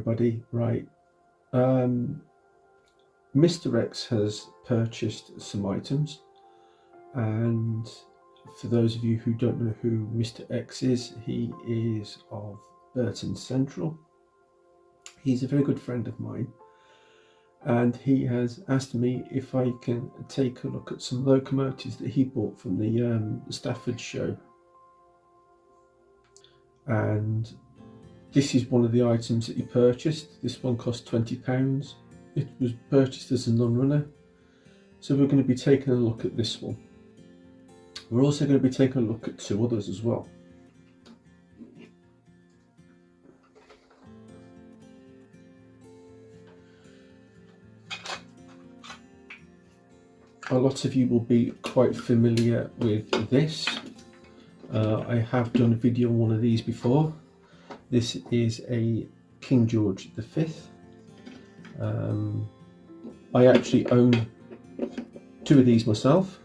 everybody. Right, Mr. X has purchased some items, and for those of you who don't know who Mr. X is, he is of Burton Central. He's a very good friend of mine, and he has asked me if I can take a look at some locomotives that he bought from the Stafford show. And this is one of the items that he purchased. This one cost £20. It was purchased as a non-runner. So we're going to be taking a look at this one. We're also going to be taking a look at two others as well. A lot of you will be quite familiar with this. I have done a video on one of these before. This is a King George V. I actually own two of these myself,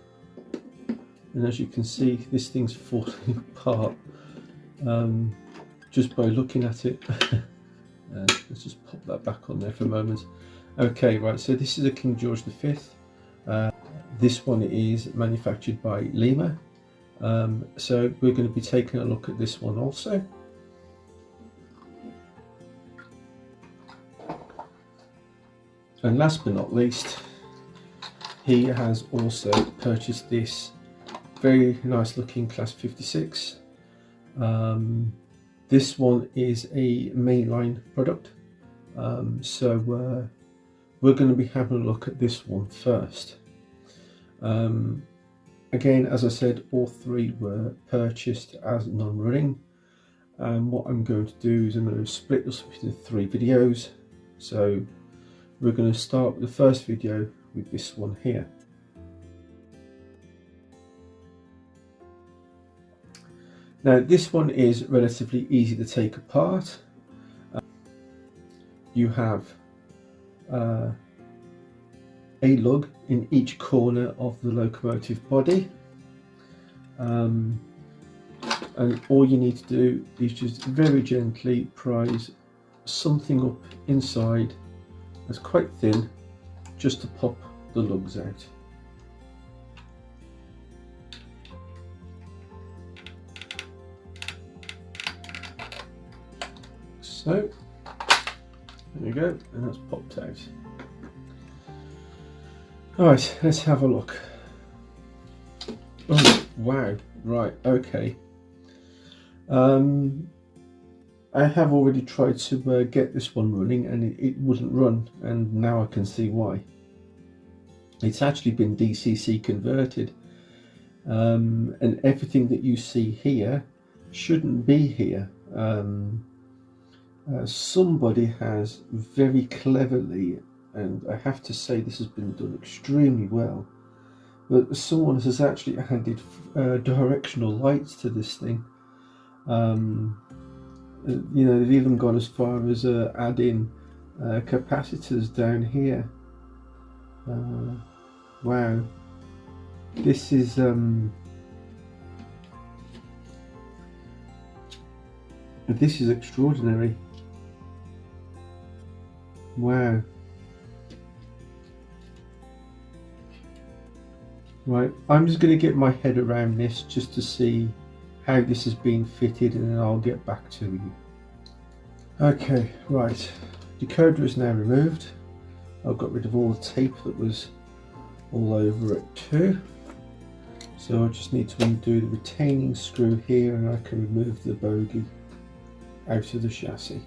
and as you can see, this thing's falling apart just by looking at it. Let's just pop that back on there for a moment. Okay, right, so this is a King George V. This one is manufactured by Lima. So we're going to be taking a look at this one also. And last but not least, he has also purchased this very nice looking Class 56. This one is a mainline product, so we're going to be having a look at this one first. Again, as I said, all three were purchased as non-running, and what I'm going to do is I'm going to split this into 3 videos. So we're going to start with the first video with this one here. Now this one is relatively easy to take apart. You have a lug in each corner of the locomotive body, and all you need to do is just very gently prise something up inside that's quite thin, just to pop the lugs out. So there we go, and that's popped out. Alright, let's have a look. Oh wow, right, okay. I have already tried to get this one running, and it wouldn't run, and now I can see why. It's actually been DCC converted, and everything that you see here shouldn't be here. Somebody has very cleverly, and I have to say this has been done extremely well, but someone has actually added directional lights to this thing. You know, they've even gone as far as adding capacitors down here. Wow, this is extraordinary. Wow. Right, I'm just going to get my head around this just to see how this has been fitted, and then I'll get back to you. Okay, right, decoder is now removed. I've got rid of all the tape that was all over it too. So I just need to undo the retaining screw here, and I can remove the bogie out of the chassis.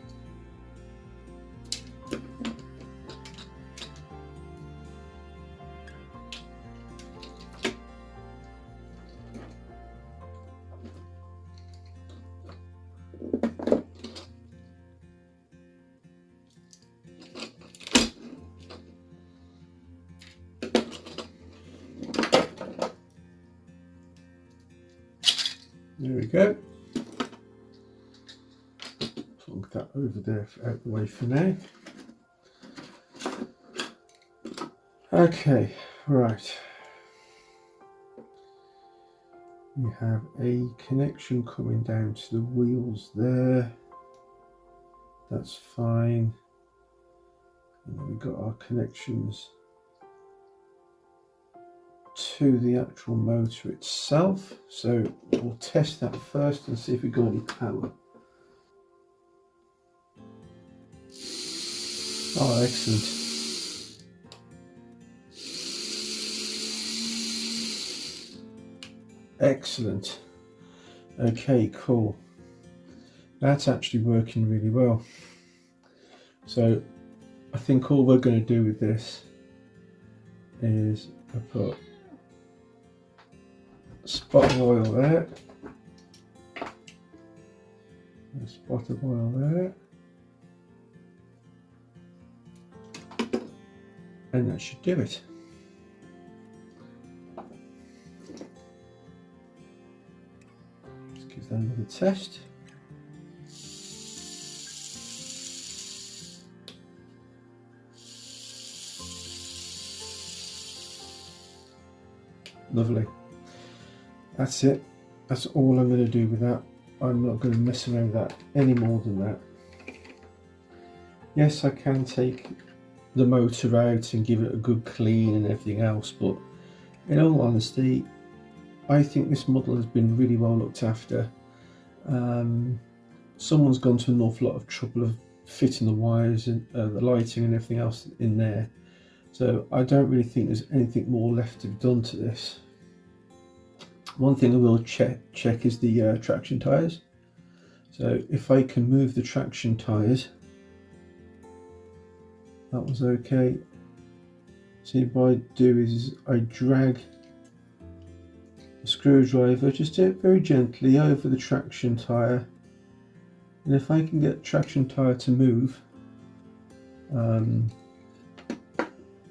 There we go. Plug that over there out the way for now. Okay, right. We have a connection coming down to the wheels there. That's fine. And we've got our connections to the actual motor itself. So we'll test that first and see if we've got any power. Oh, excellent. Excellent. Okay, cool. That's actually working really well. So I think all we're going to do with this is I put a spot of oil there, a spot of oil there, and that should do it. Let's give that another test. Lovely. That's it. That's all I'm going to do with that. I'm not going to mess around with that any more than that. Yes, I can take the motor out and give it a good clean and everything else, but in all honesty, I think this model has been really well looked after. Someone's gone to an awful lot of trouble of fitting the wires and the lighting and everything else in there. So I don't really think there's anything more left to be done to this. One thing I will check is the traction tyres. So if I can move the traction tyres, that was okay. So what I do is I drag the screwdriver just very gently over the traction tyre, and if I can get the traction tyre to move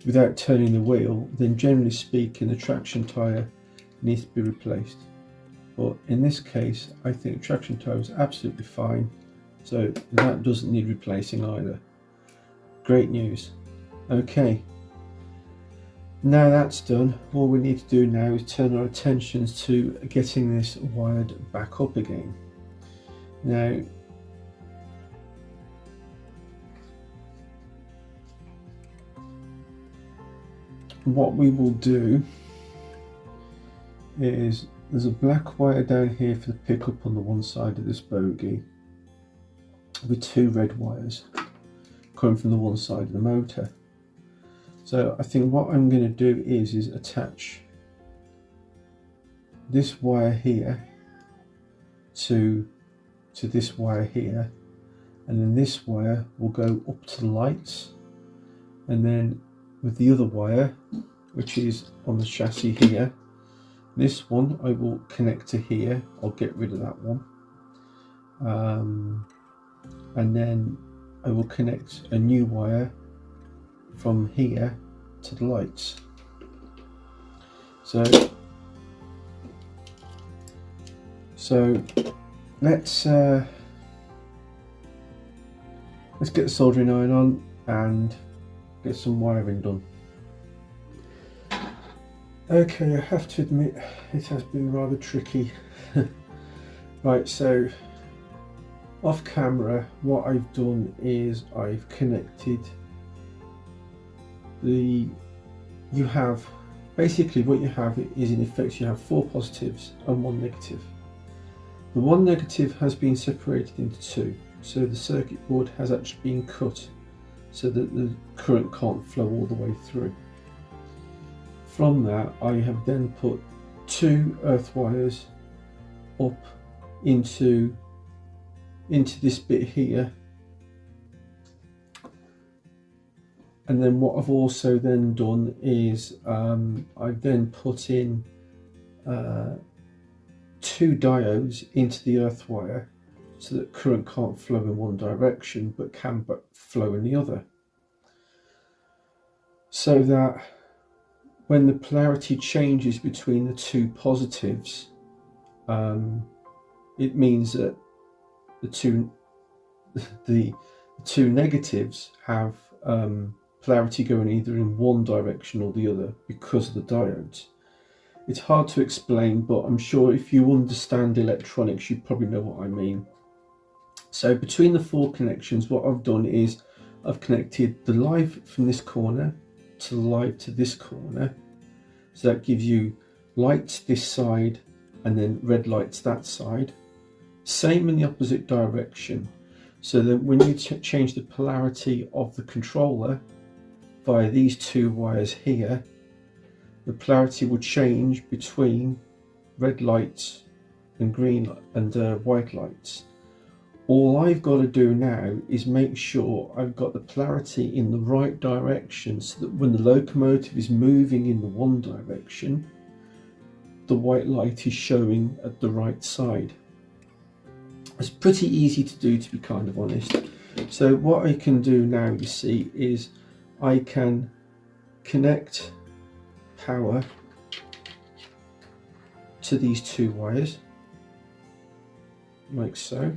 without turning the wheel, then generally speaking the traction tyre needs to be replaced. But in this case I think the traction tyre is absolutely fine, so that doesn't need replacing either. Great news. Okay, now that's done, all we need to do now is turn our attentions to getting this wired back up again. Now what we will do is there's a black wire down here for the pickup on the one side of this bogie with two red wires coming from the one side of the motor. So I think what I'm going to do is attach this wire here to this wire here, and then this wire will go up to the lights, and then with the other wire, which is on the chassis here, this one I will connect to here. I'll get rid of that one, and then I will connect a new wire from here to the lights. So let's get the soldering iron on and get some wiring done. Okay, I have to admit it has been rather tricky. Right, so off camera what I've done is I've connected basically what you have is in effect you have 4 positives and 1 negative. The 1 negative has been separated into 2, so the circuit board has actually been cut so that the current can't flow all the way through. From that I have then put 2 earth wires up into this bit here, and then what I've also then done is I've then put in 2 diodes into the earth wire so that current can't flow in one direction but can flow in the other, so that when the polarity changes between the 2 positives, it means that the two negatives have polarity going either in one direction or the other because of the diodes. It's hard to explain, but I'm sure if you understand electronics you probably know what I mean. So between the 4 connections what I've done is I've connected the live from this corner to the live to this corner. So that gives you lights this side and then red lights that side. Same in the opposite direction. So that when you change the polarity of the controller via these two wires here, the polarity will change between red lights and green and white lights. All I've got to do now is make sure I've got the polarity in the right direction, so that when the locomotive is moving in the one direction, the white light is showing at the right side. It's pretty easy to do, to be kind of honest. So what I can do now, you see, is I can connect power to these two wires, like so.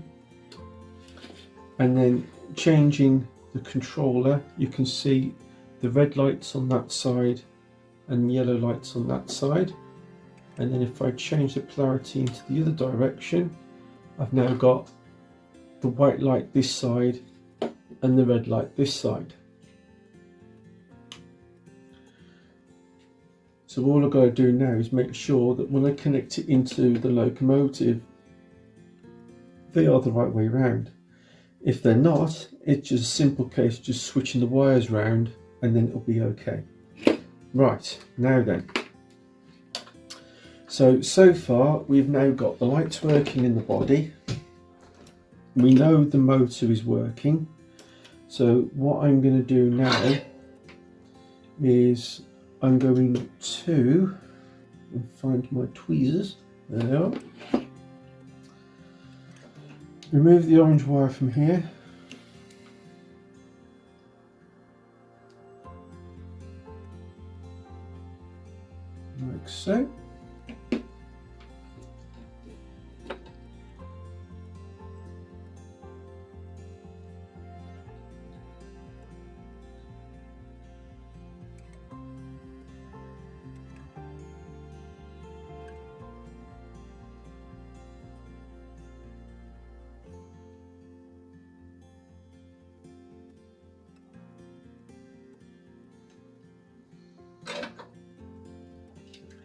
And then changing the controller, you can see the red lights on that side and yellow lights on that side. And then if I change the polarity into the other direction, I've now got the white light this side and the red light this side. So all I've got to do now is make sure that when I connect it into the locomotive, they are the right way around. If they're not, it's just a simple case of just switching the wires round and then it'll be okay. Right, now then. So far we've now got the lights working in the body. We know the motor is working. So what I'm going to do now is I'm going to find my tweezers. There they are. Remove the orange wire from here. Like so.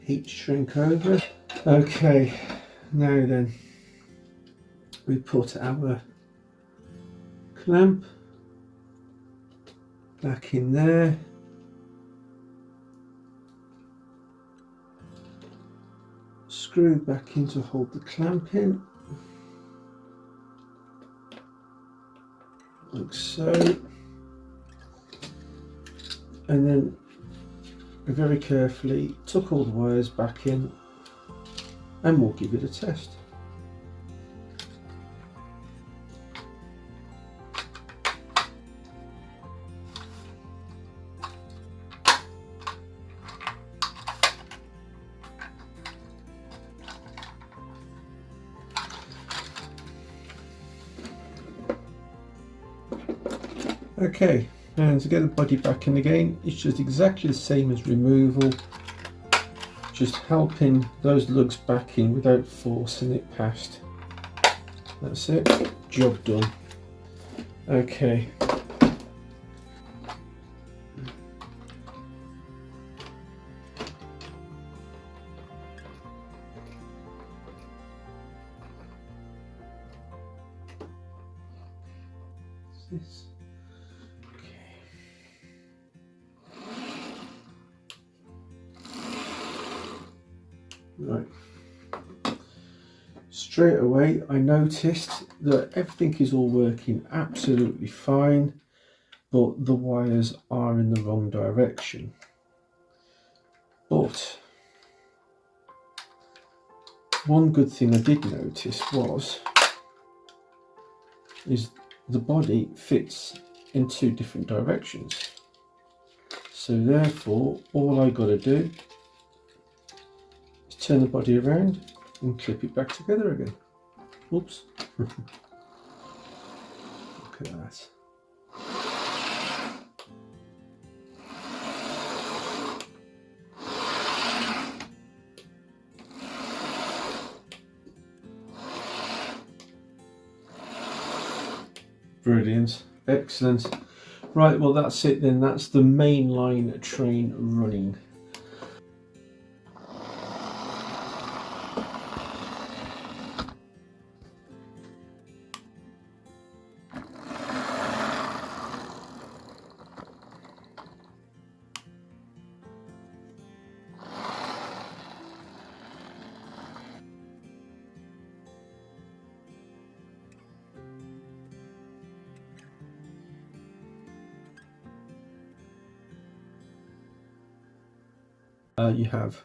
Heat shrink over. Okay, now then, we put our clamp back in there. Screw back in to hold the clamp in, like so, and then very carefully tuck all the wires back in and we'll give it a test. Okay, and to get the body back in again, it's just exactly the same as removal, just helping those lugs back in without forcing it past. That's it, job done. Okay. This. Right. Straight away I noticed that everything is all working absolutely fine, but the wires are in the wrong direction. But one good thing I did notice is the body fits in two different directions. So therefore all I got to do is turn the body around and clip it back together again. Oops. Look at that. Brilliant, excellent. Right, well that's it then. That's the main line train running. You have